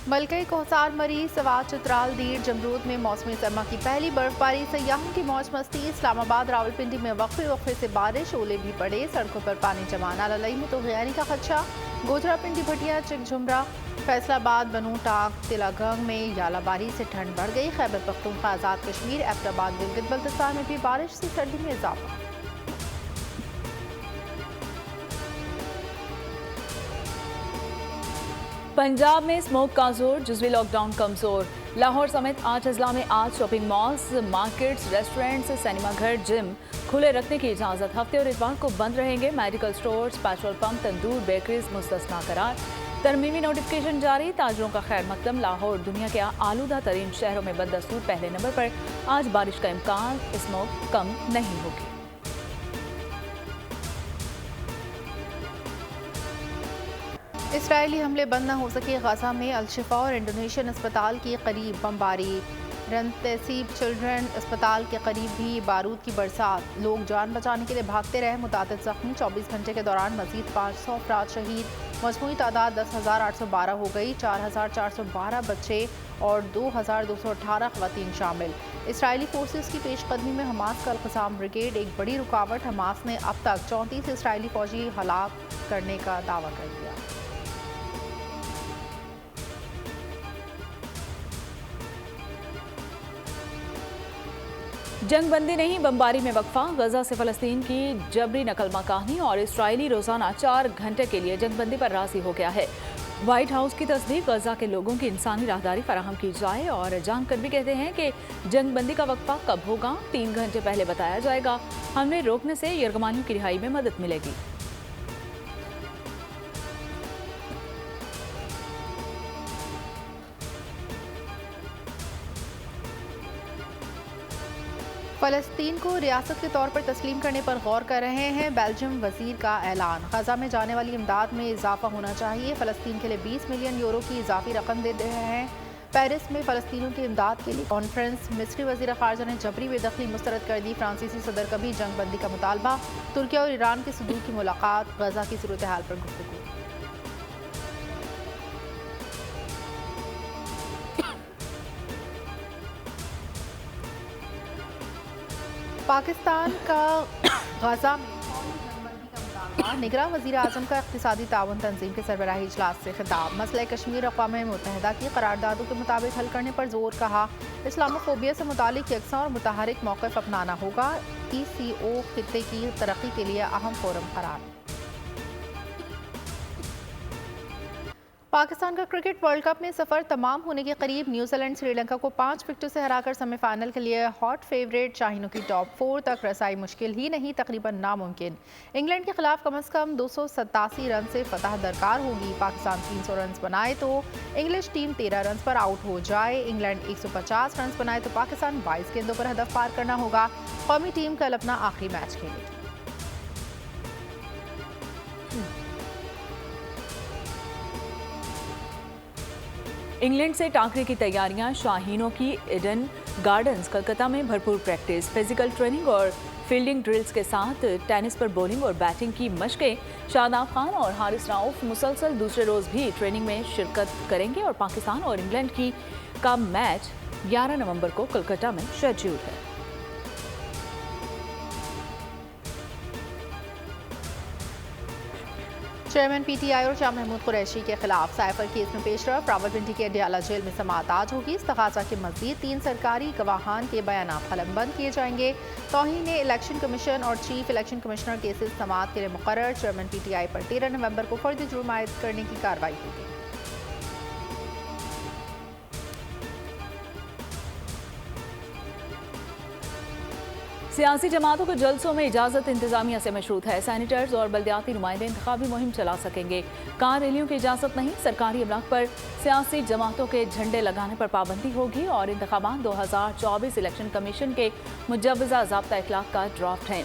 मलकई कोहसार मरी सवात चित्राल दीर जमरूद में मौसमी सरमा की पहली बर्फबारी, सयाहों की मौज मस्ती। इस्लामाबाद रावलपिंडी में वक्फे वक्फे से बारिश, ओले भी पड़े, सड़कों पर पानी जमा। नाला में तो गैरी का खदशा। गोजरा पिंडी भटिया चिकझुमरा फैसलाबाद बनू टाक तिलागंग में यालाबारी से ठंड बढ़ गई। खैबर पख्तूनख्वा आज़ाद कश्मीर एबटाबाद गिलगित बल्तिस्तान में भी बारिश से सर्दी में इजाफा। पंजाब में स्मोक का जोर, जुज़वी लॉकडाउन कमजोर। लाहौर समेत 8 अजला में आज shopping malls, markets, restaurants, cinema घर, जिम खुले रखने की इजाज़त। हफ्ते और इतवार को बंद रहेंगे। मेडिकल स्टोर्स, पेट्रोल पंप, तंदूर, बेकरीज मुस्तस्ना करार। तरमीमी नोटिफिकेशन जारी। ताजरों का खैर मकदम। लाहौर दुनिया के आलूदा तरीन शहरों में बदस्तूर पहले नंबर पर। आज बारिश का इम्कान। स्मोक कम नहीं होगी। इसराइली हमले बंद न हो सके। गजा में अल-शिफा और इंडोनेशियन अस्पताल की करीब बमबारी। रंतसीब चिल्ड्रन अस्पताल के करीब भी बारूद की बरसात। लोग जान बचाने के लिए भागते रहे। मुतादिद जख्मी। 24 घंटे के दौरान मजीद 500 अफराद शहीद। मजमूई तादाद 10,812 हो गई। 4,412 बच्चे और 2,218 ख़वातीन शामिल। इसराइली फोर्सेस की पेशकदमी में हमास का अल-क़साम ब्रिगेड एक बड़ी रुकावट। हमास ने अब तक 34 इसराइली फौजी हलाक करने का दावा कर दिया। जंग बंदी नहीं, बमबारी में वक्फा। गजा से फलस्तीन की जबरी नकल मकानी और इसराइली रोजाना 4 घंटे के लिए जंग बंदी पर राजी हो गया है। व्हाइट हाउस की तस्दीक। गजा के लोगों की इंसानी राहदारी फराहम की जाए और जानकर भी कहते हैं कि जंग बंदी का वक्फा कब होगा, 3 घंटे पहले बताया जाएगा। हमले रोकने से यरगमानियों की रिहाई में मदद मिलेगी। फ़लस्तीन को रियासत के तौर पर तस्लीम करने पर गौर कर रहे हैं। बेल्जियम वजीर का ऐलान। गजा में जाने वाली इमदाद में इजाफा होना चाहिए। फ़लस्तीन के लिए 20 मिलियन यूरो की इजाफी रकम दे रहे हैं। पेरिस में फ़लस्तीनियों की इमदाद के लिए कॉन्फ्रेंस। मिस्री वज़ीर ख़ारजा ने जबरी बेदखली मुस्तरद कर दी। फ्रांसीसी सदर का भी जंग बंदी का मुतालबा। तुर्किया और ईरान के सदूर की मुलाकात। गजा की सूरत हाल पर गुफ्तगू। पाकिस्तान का गजा में जंगबंदी का मुतालबा। निगरान वज़ीर आज़म का इक़्तिसादी ताउन तंजीम के सरबराही इजलास से खिताब। मसला कश्मीर अक़वाम मुत्तहिदा की करारदादों के मुताबिक हल करने पर जोर। कहा इस्लामोफोबिया से मुतालिक यकसा और मुतहरिक मौक़िफ़ अपनाना होगा। ECO खित्ते की तरक्की के लिए अहम फोरम करार। पाकिस्तान का क्रिकेट वर्ल्ड कप में सफ़र तमाम होने के करीब। न्यूजीलैंड श्रीलंका को 5 विकेटों से हराकर सेमीफाइनल के लिए हॉट फेवरेट। शाहीनों की टॉप 4 तक रसाई मुश्किल ही नहीं, तकरीबन नामुमकिन। इंग्लैंड के खिलाफ कम से कम 287 रन से फतह दरकार होगी। पाकिस्तान 300 रन बनाए तो इंग्लिश टीम 13 रन पर आउट हो जाए। इंग्लैंड 150 रन बनाए तो पाकिस्तान 22 गेंदों पर हदफ पार करना होगा। कौमी टीम कल अपना आखिरी मैच खेलेगी। इंग्लैंड से टाकरे की तैयारियां। शाहीनों की ईडन गार्डन्स कलकत्ता में भरपूर प्रैक्टिस, फिजिकल ट्रेनिंग और फील्डिंग ड्रिल्स के साथ टेनिस पर बॉलिंग और बैटिंग की मशकें। शादाब खान और हारिस राउफ मुसलसल दूसरे रोज भी ट्रेनिंग में शिरकत करेंगे और पाकिस्तान और इंग्लैंड का मैच 11 नवंबर को कलकत्ता में शेड्यूल है। चेयरमैन PTI और शाह महमूद कुरैशी के खिलाफ साइफर केस में पेशरफ। रावलपिंडी के अडियाला जेल में समाअत आज होगी। इस्तग़ासा के मज़ीद 3 सरकारी गवाहान के बयानात कलमबंद किए जाएंगे। तौहीन इलेक्शन कमीशन और चीफ इलेक्शन कमिश्नर केसेस समाअत के लिए मुकर्रर। चेयरमैन PTI पर 13 नवंबर को फर्जी जुर्म आयद करने की कार्रवाई होगी। सियासी जमातों को जलसों में इजाज़त इंतजामिया से मशरूत है। सैनिटर्स और बल्दियाती नुमाइंदे इंतखाबी मुहिम चला सकेंगे। कार रैलियों की इजाज़त नहीं। सरकारी अमलाक पर सियासी जमातों के झंडे लगाने पर पाबंदी होगी और इंतखाबात 2024 इलेक्शन कमीशन के मुजव्वज़ा ज़ाब्ता इखलाक का ड्राफ्ट है।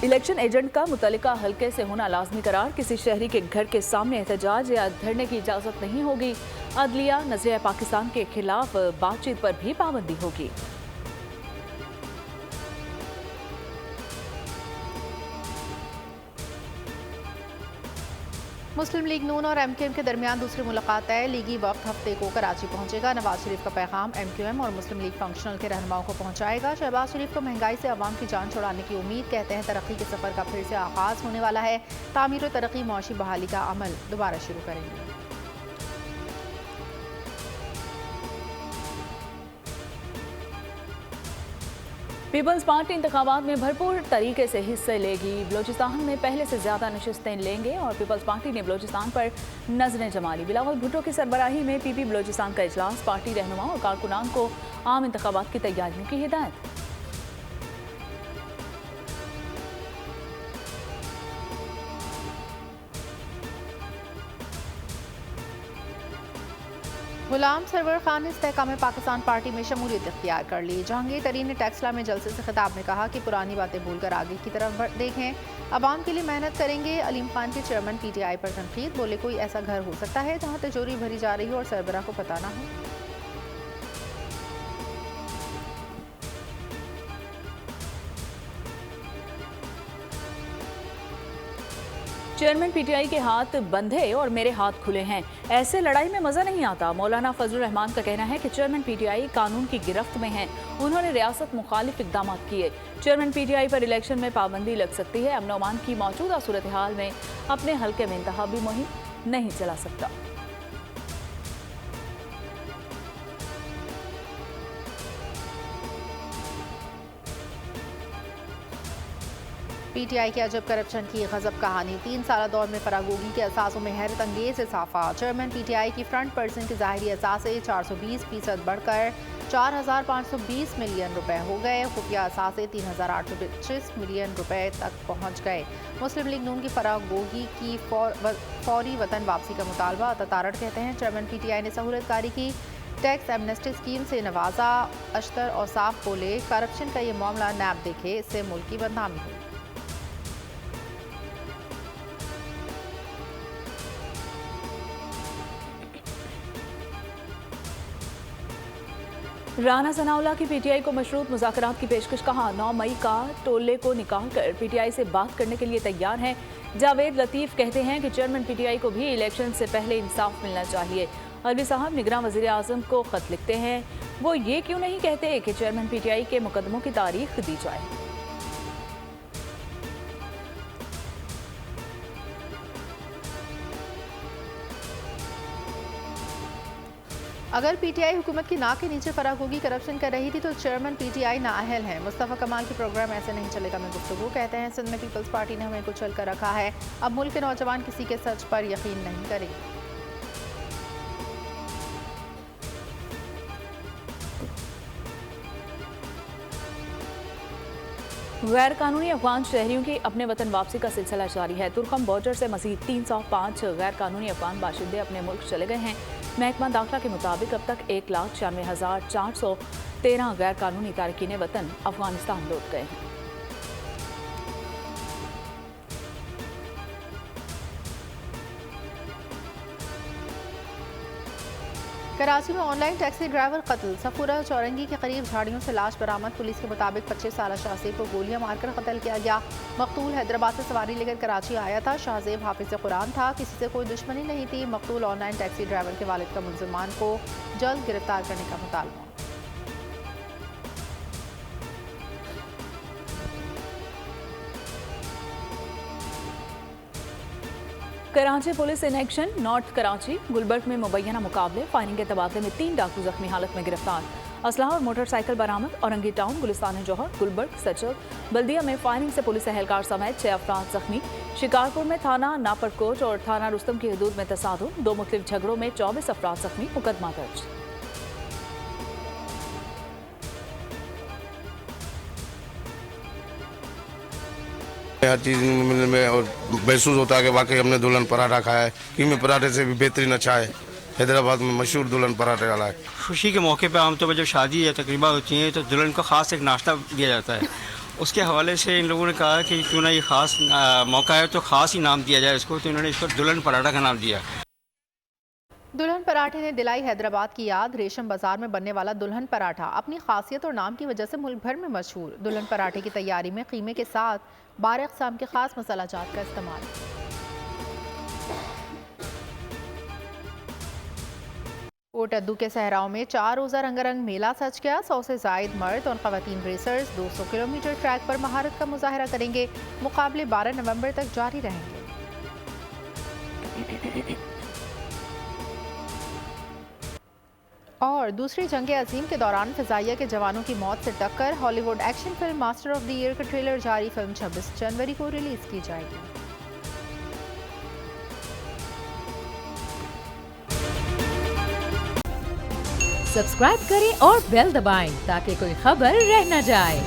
इलेक्शन एजेंट का मुतल्लिका हल्के से होना लाजमी करार। किसी शहरी के घर के सामने एहतजाज या धरने की इजाज़त नहीं होगी। अदलिया नज़रिया पाकिस्तान के खिलाफ बातचीत पर भी पाबंदी होगी। मुस्लिम लीग नून और MQM के दरमियान दूसरी मुलाकात है। लीगी वक्त हफ्ते को कराची पहुंचेगा। नवाज शरीफ का पैगाम MQM और मुस्लिम लीग फंक्शनल के रहनुमाओं को पहुंचाएगा। शहबाज शरीफ को महंगाई से अवाम की जान छुड़ाने की उम्मीद। कहते हैं तरक्की के सफर का फिर से आगाज होने वाला है। तामीर और तरक्की मौशी बहाली का अमल दोबारा शुरू करेंगे। पीपल्स पार्टी इंतखाबात में भरपूर तरीके से हिस्से लेगी। बलोचिस्तान में पहले से ज्यादा नशिस्तें लेंगे और पीपल्स पार्टी ने बलोचिस्तान पर नजरें जमा ली। बिलावल भुट्टो की सरबराही में PP बलोचिस्तान का इजलास। पार्टी रहनुमा और कारकुनान को आम इंतखाबात की तैयारियों की हिदायत। गुलाम सरवर खान ने इस्तेहकाम पाकिस्तान पार्टी में शमूलियत इख्तियार कर ली। जहांगीर तरीन ने टेक्सला में जलसे से खिताब में कहा कि पुरानी बातें भूलकर आगे की तरफ देखें, अवाम के लिए मेहनत करेंगे। अलीम खान के चेयरमैन PTI पर तनकीद। बोले कोई ऐसा घर हो सकता है जहां तिजोरी भरी जा रही हो और सरबराह को पता ना हो। चेयरमैन PTI के हाथ बंधे और मेरे हाथ खुले हैं, ऐसे लड़ाई में मजा नहीं आता। मौलाना फजलुर रहमान का कहना है कि चेयरमैन PTI कानून की गिरफ्त में हैं। उन्होंने रियासत मुखालिफ इकदाम किए। चेयरमैन PTI पर इलेक्शन में पाबंदी लग सकती है। अमन अमान की मौजूदा सूरत हाल में अपने हल्के में इंतखाबी मुहिम नहीं चला सकता। PTI के अजब करप्शन की गजब कहानी। 3 साल दौर में फरागोगी के असासों में हैरत अंगेज इजाफा। चेयरमैन PTI की फ्रंट पर्सन के ज़ाहिरी असासे 420% बढ़कर 4,520 मिलियन रुपए हो गए। खुफिया असासे 3,825 मिलियन रुपए तक पहुंच गए। मुस्लिम लीग नून की फरागोगी की फौरी वतन वापसी का मुतालबा। अतारड़ कहते हैं चेयरमैन PTI ने सहूलतकारी की। टैक्स एमनेस्टी स्कीम से नवाजा। अश्तर और साफ बोले करप्शन का ये मामला नैब देखे, इससे मुल्क की बदनामी हुई। राना सनाउल्लाह की PTI को मशरूत मुज़ाकरात की पेशकश। कहा 9 मई का टोले को निकाल कर PTI से बात करने के लिए तैयार हैं। जावेद लतीफ़ कहते हैं कि चेयरमैन PTI को भी इलेक्शन से पहले इंसाफ मिलना चाहिए। अलवी साहब निगरान वज़ीर आज़म को ख़त लिखते हैं, वो ये क्यों नहीं कहते कि चेयरमैन PTI के मुकदमों की तारीख दी जाए। अगर PTI हुकूमत की नाक के नीचे फरागोगी करप्शन कर रही थी तो चेयरमैन PTI नाअहल हैं। मुस्तफ़ा कमाल के प्रोग्राम ऐसे नहीं चलेगा में गुफ्तगू। कहते हैं सिंध में पीपल्स पार्टी ने हमें कुचल कर रखा है। अब मुल्क के नौजवान किसी के सच पर यकीन नहीं करेंगे। गैर कानूनी अफगान शहरियों की अपने वतन वापसी का सिलसिला जारी है। तुर्कम बॉर्डर से मजीद 305 गैर कानूनी अफगान बाशिंदे अपने मुल्क चले गए हैं। महकमा दाखिला के मुताबिक अब तक 1,96,413 गैर कानूनी तारकीन वतन अफगानिस्तान लौट गए हैं। कराची में ऑनलाइन टैक्सी ड्राइवर कत्ल। सफूरा चौरंगी के करीब झाड़ियों से लाश बरामद। पुलिस के मुताबिक 25 साल शाहजेब को गोलियां मारकर कत्ल किया गया। मकतूल हैदराबाद से सवारी लेकर कराची आया था। शाहजेब हाफिज कुरान था, किसी से कोई दुश्मनी नहीं थी। मकतूल ऑनलाइन टैक्सी ड्राइवर के वालिद का मुलजिमान को जल्द गिरफ्तार करने का मुतालबा। Karachi police in action. North Karachi Gulberg में मुबैना मुकाबले। फायरिंग के तबादले में 3 डाकू जख्मी हालत में गिरफ्तार। असलहा और मोटरसाइकिल बरामद। औरंगी टाउन, गुलिस्तान जौहर, गुलबर्ग, सचल, बल्दिया में फायरिंग से पुलिस एहलकार समेत 6 अफराद जख्मी। शिकारपुर में थाना नापरकोट और थाना रुस्तम की हदूद में तसादुम। 2 मुख्तलिफ झगड़ों में 24 अफराद जख्मी। मुकदमा दर्ज। हर चीज़ में और महसूस होता है कि वाकई हमने दुल्हन पराठा खाया है। कीमे पराठे से भी बेहतरीन अच्छा है। हैदराबाद में मशहूर दुल्हन पराठे वाला है। खुशी के मौके पर आमतौर पर जब शादी या तकरीबा होती हैं तो दुल्हन को ख़ास एक नाश्ता दिया जाता है। उसके हवाले से इन लोगों ने कहा कि क्यों ना ये ख़ास मौका है तो ख़ास ही नाम दिया जाए इसको, तो इन्होंने इसको दुल्हन पराठा का नाम दिया। दुल्हन पराठे ने दिलाई हैदराबाद की याद। रेशम बाजार में बनने वाला दुल्हन पराठा अपनी खासियत और नाम की वजह से मुल्क भर में मशहूर। दुल्हन पराठे की तैयारी में कीमे के साथ 12 अक़साम के खास मसाला जात का इस्तेमाल। कोटद्दू के सहराओं में 4 रोज़ा रंगारंग मेला सज गया। 100 से जायद मर्द और ख़वातीन रेसर्स 200 किलोमीटर ट्रैक पर महारत का मुजाहरा करेंगे। मुकाबले 12 नवंबर तक जारी रहेंगे। और दूसरी जंग अजीम के दौरान फ़िज़ाइया के जवानों की मौत से टक्कर। Hollywood action film master of the year का ट्रेलर जारी। फिल्म 26 जनवरी को रिलीज़ की जाएगी। सब्सक्राइब करें और बेल दबाएं ताकि कोई खबर रह न जाए।